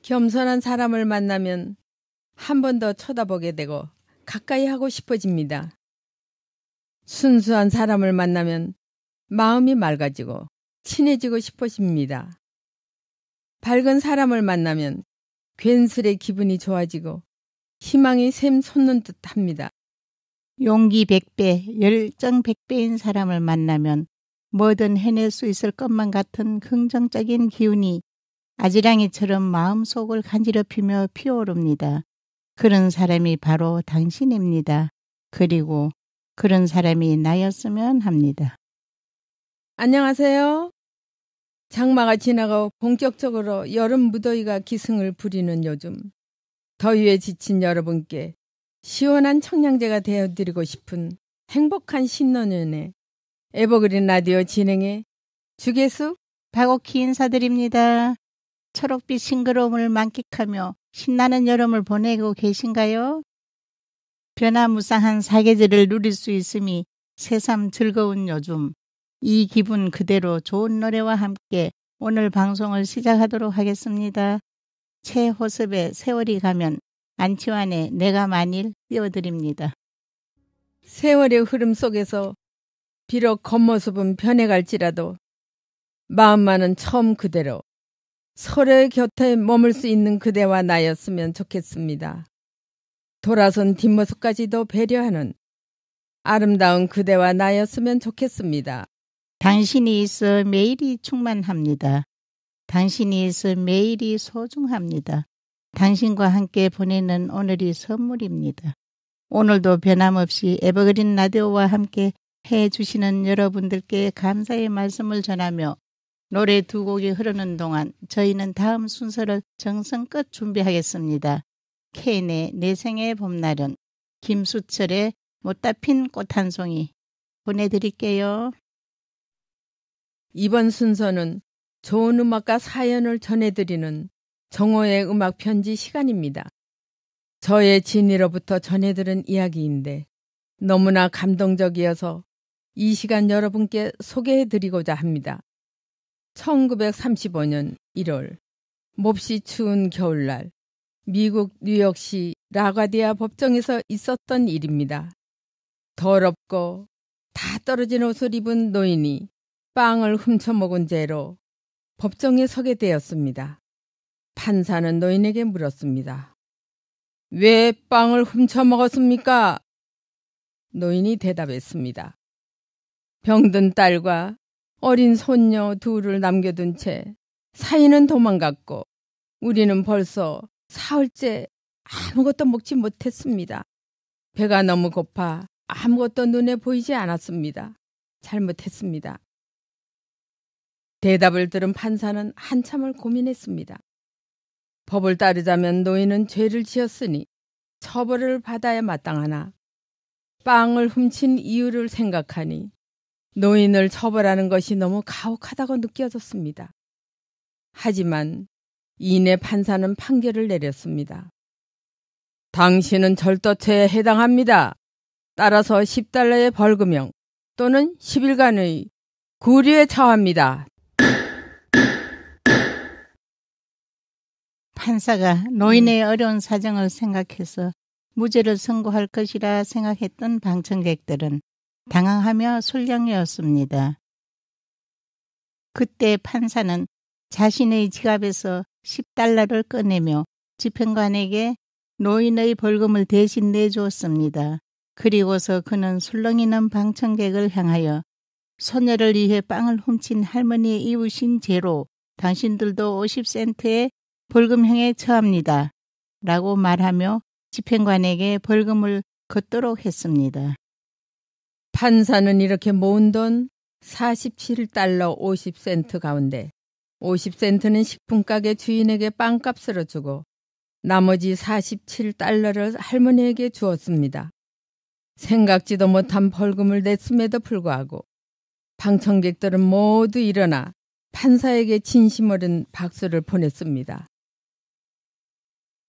겸손한 사람을 만나면 한 번 더 쳐다보게 되고 가까이 하고 싶어집니다. 순수한 사람을 만나면 마음이 맑아지고 친해지고 싶어집니다. 밝은 사람을 만나면 괜스레 기분이 좋아지고 희망이 샘솟는 듯합니다. 용기 100배, 열정 100배인 사람을 만나면 뭐든 해낼 수 있을 것만 같은 긍정적인 기운이 아지랑이처럼 마음속을 간지럽히며 피어오릅니다. 그런 사람이 바로 당신입니다. 그리고 그런 사람이 나였으면 합니다. 안녕하세요. 장마가 지나고 본격적으로 여름 무더위가 기승을 부리는 요즘 더위에 지친 여러분께 시원한 청량제가 되어드리고 싶은 행복한 신노년의 에버그린 라디오 진행의 주계수 박옥희 인사드립니다. 초록빛 싱그러움을 만끽하며 신나는 여름을 보내고 계신가요? 변화무쌍한 사계절을 누릴 수 있음이 새삼 즐거운 요즘, 이 기분 그대로 좋은 노래와 함께 오늘 방송을 시작하도록 하겠습니다. 최호섭의 세월이 가면, 안치환의 내가 만일 띄워드립니다. 세월의 흐름 속에서 비록 겉모습은 변해갈지라도 마음만은 처음 그대로 서로의 곁에 머물 수 있는 그대와 나였으면 좋겠습니다. 돌아선 뒷모습까지도 배려하는 아름다운 그대와 나였으면 좋겠습니다. 당신이 있어 매일이 충만합니다. 당신이 있어 매일이 소중합니다. 당신과 함께 보내는 오늘이 선물입니다. 오늘도 변함없이 에버그린 라디오와 함께 해주시는 여러분들께 감사의 말씀을 전하며 노래 두 곡이 흐르는 동안 저희는 다음 순서를 정성껏 준비하겠습니다. 케인의 내 생의 봄날은, 김수철의 못다 핀 꽃 한 송이 보내드릴게요. 이번 순서는 좋은 음악과 사연을 전해드리는 정호의 음악 편지 시간입니다. 저의 진이로부터 전해들은 이야기인데 너무나 감동적이어서 이 시간 여러분께 소개해드리고자 합니다. 1935년 1월 몹시 추운 겨울날 미국 뉴욕시 라과디아 법정에서 있었던 일입니다. 더럽고 다 떨어진 옷을 입은 노인이 빵을 훔쳐먹은 죄로 법정에 서게 되었습니다. 판사는 노인에게 물었습니다. 왜 빵을 훔쳐먹었습니까? 노인이 대답했습니다. 병든 딸과 어린 손녀 둘을 남겨둔 채 사위는 도망갔고 우리는 벌써 사흘째 아무것도 먹지 못했습니다. 배가 너무 고파 아무것도 눈에 보이지 않았습니다. 잘못했습니다. 대답을 들은 판사는 한참을 고민했습니다. 법을 따르자면 노인은 죄를 지었으니 처벌을 받아야 마땅하나 빵을 훔친 이유를 생각하니 노인을 처벌하는 것이 너무 가혹하다고 느껴졌습니다. 하지만 이내 판사는 판결을 내렸습니다. 당신은 절도죄에 해당합니다. 따라서 10달러의 벌금형 또는 10일간의 구류에 처합니다. 판사가 노인의 어려운 사정을 생각해서 무죄를 선고할 것이라 생각했던 방청객들은 당황하며 술렁이었습니다. 그때 판사는 자신의 지갑에서 10달러를 꺼내며 집행관에게 노인의 벌금을 대신 내주었습니다. 그리고서 그는 술렁이는 방청객을 향하여 소녀를 위해 빵을 훔친 할머니의 이웃인 죄로 당신들도 50센트의 벌금형에 처합니다. 라고 말하며 집행관에게 벌금을 걷도록 했습니다. 판사는 이렇게 모은 돈 47달러 50센트 가운데 50센트는 식품가게 주인에게 빵값으로 주고 나머지 47달러를 할머니에게 주었습니다. 생각지도 못한 벌금을 냈음에도 불구하고 방청객들은 모두 일어나 판사에게 진심 어린 박수를 보냈습니다.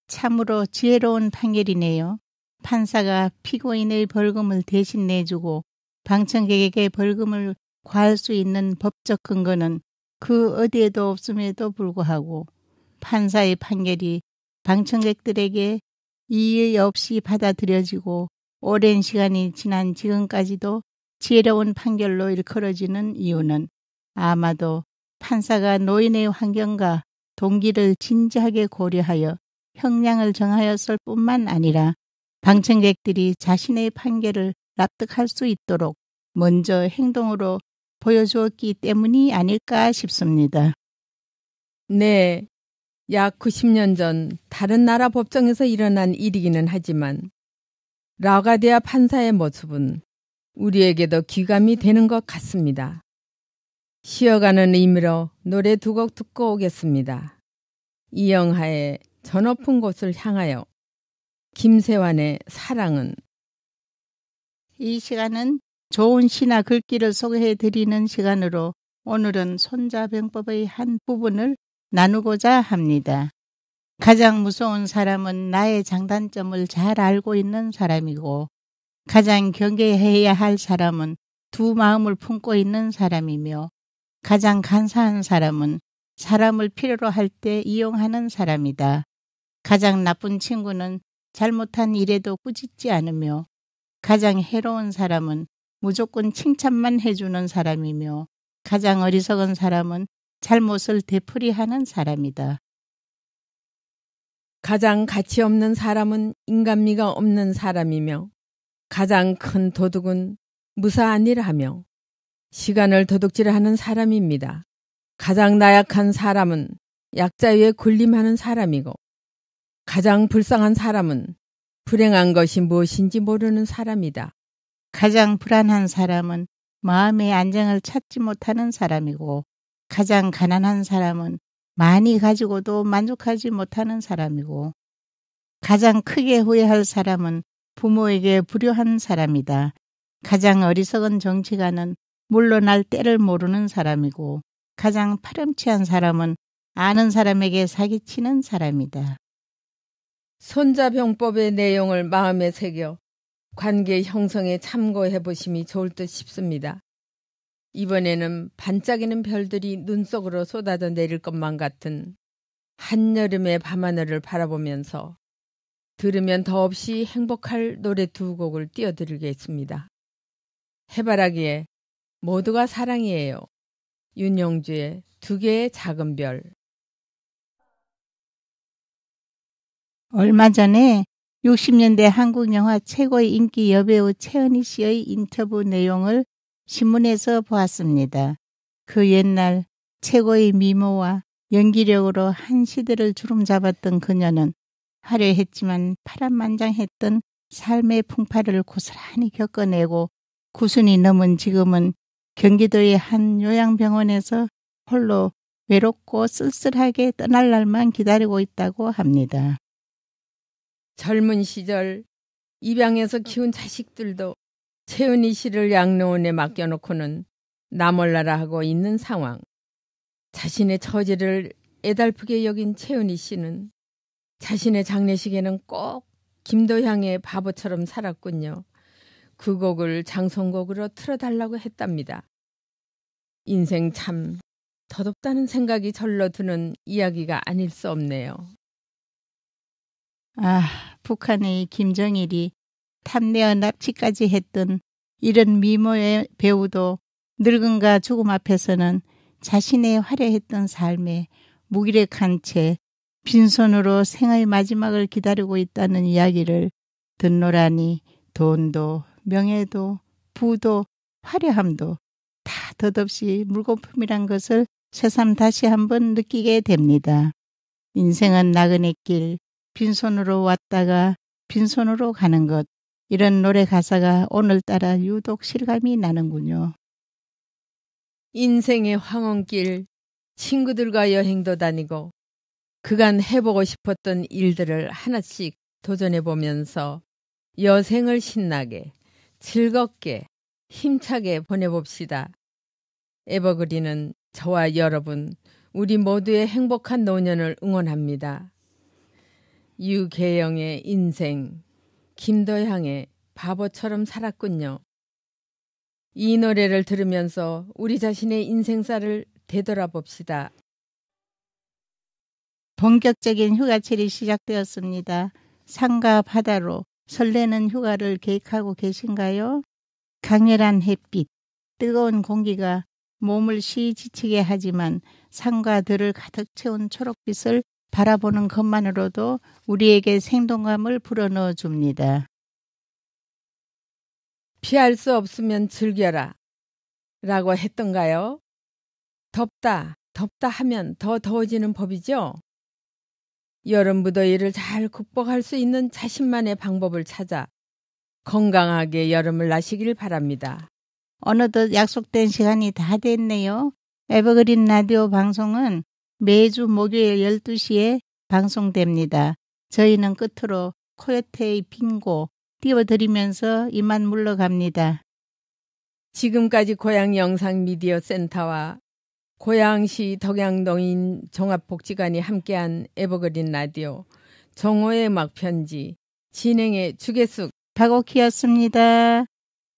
참으로 지혜로운 판결이네요. 판사가 피고인의 벌금을 대신 내주고 방청객에게 벌금을 과할 수 있는 법적 근거는 그 어디에도 없음에도 불구하고 판사의 판결이 방청객들에게 이의 없이 받아들여지고 오랜 시간이 지난 지금까지도 지혜로운 판결로 일컬어지는 이유는 아마도 판사가 노인의 환경과 동기를 진지하게 고려하여 형량을 정하였을 뿐만 아니라 방청객들이 자신의 판결을 납득할 수 있도록 먼저 행동으로 보여주었기 때문이 아닐까 싶습니다. 네, 약 90년 전 다른 나라 법정에서 일어난 일이기는 하지만 라가디아 판사의 모습은 우리에게도 귀감이 되는 것 같습니다. 쉬어가는 의미로 노래 두 곡 듣고 오겠습니다. 이영하의 저 높은 곳을 향하여, 김세환의 사랑은. 이 시간은 좋은 시나 글귀를 소개해 드리는 시간으로 오늘은 손자병법의 한 부분을 나누고자 합니다. 가장 무서운 사람은 나의 장단점을 잘 알고 있는 사람이고 가장 경계해야 할 사람은 두 마음을 품고 있는 사람이며 가장 간사한 사람은 사람을 필요로 할 때 이용하는 사람이다. 가장 나쁜 친구는 잘못한 일에도 꾸짖지 않으며 가장 해로운 사람은 무조건 칭찬만 해주는 사람이며 가장 어리석은 사람은 잘못을 되풀이하는 사람이다. 가장 가치 없는 사람은 인간미가 없는 사람이며 가장 큰 도둑은 무사한 일 하며 시간을 도둑질하는 사람입니다. 가장 나약한 사람은 약자 위에 군림하는 사람이고 가장 불쌍한 사람은 불행한 것이 무엇인지 모르는 사람이다. 가장 불안한 사람은 마음의 안정을 찾지 못하는 사람이고 가장 가난한 사람은 많이 가지고도 만족하지 못하는 사람이고 가장 크게 후회할 사람은 부모에게 불효한 사람이다. 가장 어리석은 정치가는 물러날 때를 모르는 사람이고 가장 파렴치한 사람은 아는 사람에게 사기치는 사람이다. 손자병법의 내용을 마음에 새겨 관계 형성에 참고해 보심이 좋을 듯 싶습니다. 이번에는 반짝이는 별들이 눈 속으로 쏟아져 내릴 것만 같은 한여름의 밤하늘을 바라보면서 들으면 더없이 행복할 노래 두 곡을 띄워드리겠습니다. 해바라기의 모두가 사랑이에요. 윤영주의 두 개의 작은 별. 얼마 전에 60년대 한국 영화 최고의 인기 여배우 최은희 씨의 인터뷰 내용을 신문에서 보았습니다. 그 옛날 최고의 미모와 연기력으로 한 시대를 주름잡았던 그녀는 화려했지만 파란만장했던 삶의 풍파를 고스란히 겪어내고 90이 넘은 지금은 경기도의 한 요양병원에서 홀로 외롭고 쓸쓸하게 떠날 날만 기다리고 있다고 합니다. 젊은 시절 입양해서 키운 자식들도 최은희 씨를 양로원에 맡겨놓고는 나 몰라라 하고 있는 상황. 자신의 처지를 애달프게 여긴 최은희 씨는 자신의 장례식에는 꼭 김도향의 바보처럼 살았군요. 그 곡을 장송곡으로 틀어달라고 했답니다. 인생 참 더덥다는 생각이 절로 드는 이야기가 아닐 수 없네요. 북한의 김정일이 탐내어 납치까지 했던 이런 미모의 배우도 늙음과 죽음 앞에서는 자신의 화려했던 삶에 무기력한 채 빈손으로 생의 마지막을 기다리고 있다는 이야기를 듣노라니 돈도 명예도 부도 화려함도 다 덧없이 물거품이란 것을 새삼 다시 한번 느끼게 됩니다. 인생은 나그네 길, 빈손으로 왔다가 빈손으로 가는 것. 이런 노래 가사가 오늘따라 유독 실감이 나는군요. 인생의 황혼길, 친구들과 여행도 다니고 그간 해보고 싶었던 일들을 하나씩 도전해보면서 여생을 신나게, 즐겁게, 힘차게 보내봅시다. 에버그린은 저와 여러분, 우리 모두의 행복한 노년을 응원합니다. 유계영의 인생, 김도향의 바보처럼 살았군요. 이 노래를 들으면서 우리 자신의 인생사를 되돌아봅시다. 본격적인 휴가철이 시작되었습니다. 산과 바다로 설레는 휴가를 계획하고 계신가요? 강렬한 햇빛, 뜨거운 공기가 몸을 쉬이 지치게 하지만 산과 들을 가득 채운 초록빛을 바라보는 것만으로도 우리에게 생동감을 불어넣어 줍니다. 피할 수 없으면 즐겨라 라고 했던가요? 덥다 하면 더 더워지는 법이죠. 여름 무더위를 잘 극복할 수 있는 자신만의 방법을 찾아 건강하게 여름을 나시길 바랍니다. 어느덧 약속된 시간이 다 됐네요. 에버그린 라디오 방송은 매주 목요일 12시에 방송됩니다. 저희는 끝으로 코요테의 빙고 띄워드리면서 이만 물러갑니다. 지금까지 고양영상미디어센터와 고양시 덕양동인 종합복지관이 함께한 에버그린 라디오 정호의 음악편지 진행의 주계숙 박옥희였습니다.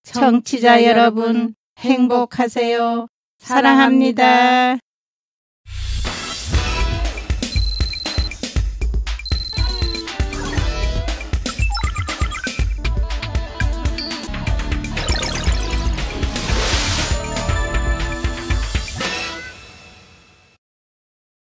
청취자 여러분 행복하세요. 사랑합니다.